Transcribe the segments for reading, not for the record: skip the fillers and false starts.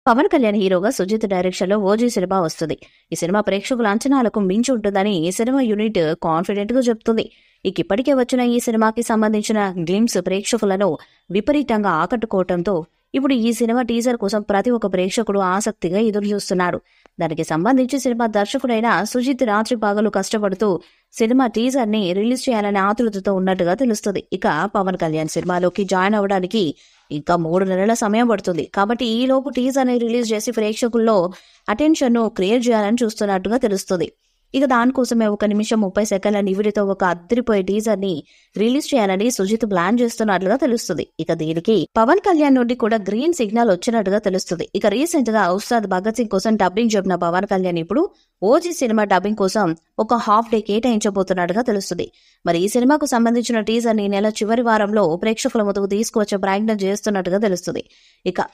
పవన్ కళ్యాణ్ హీరోగా సుజిత్ డైరెక్షన్ లో OG cinema వస్తుంది. ఈ సినిమా ప్రేక్షకుల అంచనాలకు మించి ఉంటుందని ఈ సినిమా యూనిట్ కాన్ఫిడెంట్ గా చెప్తుంది. ఇప్పటికే వచ్చిన ఈ సినిమాకి సంబంధించిన గ్లిమ్స్ ప్రేక్షకులను విపరీతంగా ఆకట్టుకోవడంతో ఇప్పుడు ఈ సినిమా టీజర్ కోసం ప్రతి ఒక్క ప్రేక్షకుడు ఆసక్తిగా ఎదురు చూస్తున్నాడు. దానికి సంబంధించి సినిమా దర్శకుడైన సుజిత్ రాత్రి పగలు కష్టపడుతూ సినిమా టీజర్ ని రిలీజ్ చేయాలనే ఆతృతతో ఉన్నట్టుగా తెలుస్తుంది. పవన్ కళ్యాణ్ సినిమాలోకి జాయిన్ అవ్వడానికి ఇంకా 3 నెలల సమయం పడుతుంది. కాబట్టి ఈ లోపు టీజర్ ని రిలీజ్ చేసి ప్రేక్షకుల్లో అటెన్షన్ ను క్రియేట్ చేయాలని చూస్తున్నట్టుగా తెలుస్తుంది. దానికోసమే 1 నిమిషం 30 సెకండ్ల నివిడితో ఒక అద్దరిపోయే టీజర్ ని రిలీజ్ చేయాలని సుజిత్ ప్లాన్ చేస్తున్నట్లుగా తెలుస్తుంది. దీనికి పవన్ కళ్యాణ్ నుండి కూడా గ్రీన్ సిగ్నల్ వచ్చినట్టుగా తెలుస్తుంది. రీసెంట్ గా ఉస్తాద్ భగత్ సింగ్ కోసం డబ్బింగ్ చెప్పిన పవన్ కళ్యాణ్ ఇప్పుడు ఓజీ సినిమా డబ్బింగ్ కోసం ఒక హాఫ్ డే కేటాయించబోతున్నట్టుగా తెలుస్తుంది. మరి ఈ సినిమాకు సంబంధించిన టీజర్ ని నెల చివరి వారంలో ప్రేక్షకుల ముందుకు తీసుకువచ్చే ప్రయత్నం చేస్తున్నట్టుగా తెలుస్తుంది.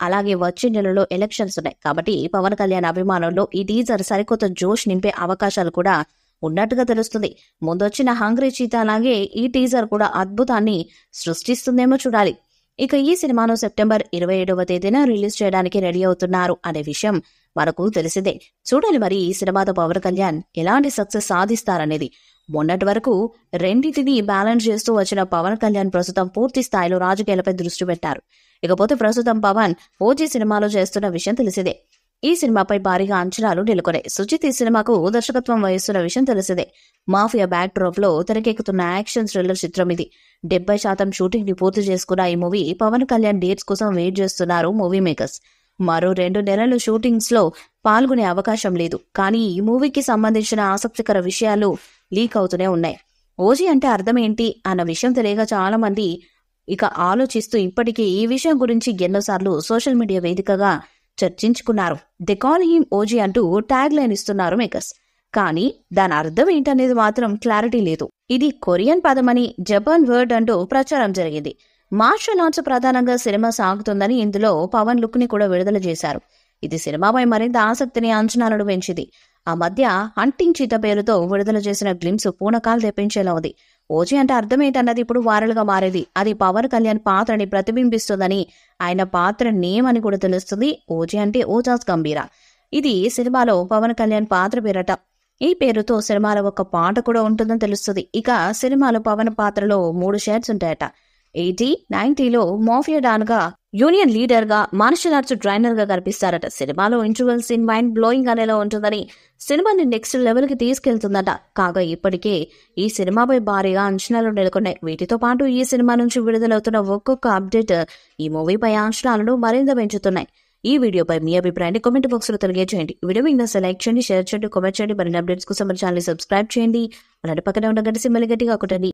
అలాగే వచ్చే నెలలో ఎలక్షన్స్ ఉన్నాయి. కాబట్టి పవన్ కళ్యాణ్ అభిమానుల్లో ఈ టీజర్ సరికొత్త జోష్ నింపే అవకాశాలు కూడా ఉన్నట్టుగా తెలుస్తుంది. ముందొచ్చిన హంగ్రీ చీతా లాగే ఈ టీజర్ కూడా అద్భుతాన్ని సృష్టిస్తుందేమో చూడాలి. ఈ సినిమాను సెప్టెంబర్ 27వ తేదీన రిలీజ్ చేయడానికి రెడీ అవుతున్నారు అనే విషయం మనకు తెలిసిందే. చూడాలి మరి ఈ సినిమాతో పవన్ కళ్యాణ్ ఎలాంటి సక్సెస్ సాధిస్తారనేది. మొన్నటి వరకు రెండింటినీ బ్యాలెన్స్ చేస్తూ వచ్చిన పవన్ కళ్యాణ్ ప్రస్తుతం పూర్తి స్థాయిలో రాజకీయాలపై దృష్టి పెట్టారు. ప్రస్తుతం పవన్ ఓజీ సినిమాలో చేస్తున్న విషయం తెలిసిందే. ఈ సినిమాపై భారీగా అంచనాలు నెలకొన్నాయి. సుజిత్ ఈ సినిమాకు దర్శకత్వం వహిస్తున్న విషయం తెలిసిందే. మాఫియా బ్యాక్ డ్రాప్ లో తెరకెక్కుతున్న యాక్షన్ థ్రిల్లర్ చిత్రం ఇది. 70% షూటింగ్ ని పూర్తి చేసుకున్న ఈ మూవీ పవన్ కళ్యాణ్ డేట్స్ కోసం వెయిట్ చేస్తున్నారు మూవీ మేకర్స్. మరో 2 నెలలు షూటింగ్స్ లో పాల్గొనే అవకాశం లేదు. కానీ ఈ మూవీకి సంబంధించిన ఆసక్తికర విషయాలు లీక్ అవుతూనే ఉన్నాయి. ఓజీ అంటే అర్థం ఏంటి అన్న విషయం తెలియక చాలా మంది ఆలోచిస్తూ ఇప్పటికీ ఈ విషయం గురించి ఎన్నోసార్లు సోషల్ మీడియా వేదికగా చర్చించుకున్నారు. ది కాల్ హిమ్ ఓజీ అంటూ ట్యాగ్ లైన్ ఇస్తున్నారు మేకర్స్. కానీ దాని అర్థం ఏంటనేది మాత్రం క్లారిటీ లేదు. ఇది కొరియన్ పదమని, జపాన్ వర్డ్ అంటూ ప్రచారం జరిగింది. మార్షల్ ఆర్ట్స్ ప్రధానంగా సినిమా సాగుతుందని ఇందులో పవన్ లుక్ ని కూడా విడుదల చేశారు. ఇది సినిమాపై మరింత ఆసక్తిని, అంచనాలను పెంచింది. ఆ మధ్య హంటింగ్ చీత పేరుతో విడుదల చేసిన గ్లిమ్స్ పూనకాలు తెప్పించేలా ఉంది. ఓజీ అంటే అర్థం ఏంటన్నది ఇప్పుడు వైరల్ గా మారేది. అది పవన్ కళ్యాణ్ పాత్రని ప్రతిబింబిస్తుందని, ఆయన పాత్ర నేమ్ అని కూడా తెలుస్తుంది. ఓజీ అంటే ఓజాస్ గంభీరా. ఇది సినిమాలో పవన్ కళ్యాణ్ పాత్ర పేరట. ఈ పేరుతో సినిమాలో ఒక పాట కూడా ఉంటుందని తెలుస్తుంది. సినిమాలో పవన్ పాత్రలో 3 షేడ్స్ ఉంటాయట. 80, 90లో మాఫియా డాన్ గా, యూనియన్ లీడర్ గా, మార్షల్ ఆర్ట్స్ ట్రైనర్ గా కనిపిస్తారట. సినిమాలో ఇంటర్వెల్ సీన్ మైండ్ బ్లోయింగ్ అనేలా ఉంటుందని, సినిమాని నెక్స్ట్ లెవెల్ కి తీసుకెళ్తుందట. కాగా ఇప్పటికే ఈ సినిమాపై భారీగా అంచనాలు నెలకొన్నాయి. వీటితో పాటు ఈ సినిమా నుంచి విడుదలవుతున్న ఒక్కొక్క అప్డేట్ ఈ మూవీపై అంచనాలను మరింత పెంచుతున్నాయి. ఈ వీడియోపై మీ అభిప్రాయాన్ని కామెంట్ బాక్స్ లో తెలియజేయండి. వీడియో మీకు లైక్ చేయండి, షేర్ చేయండి, కామెంట్ చేయండి. మరిన్ని అప్డేట్స్ కోసం మన ఛానల్ సబ్స్క్రైబ్ చేయండి. అలాంటి పక్కనే ఉన్న గంట సింబల్ గట్టిగా కొట్టండి.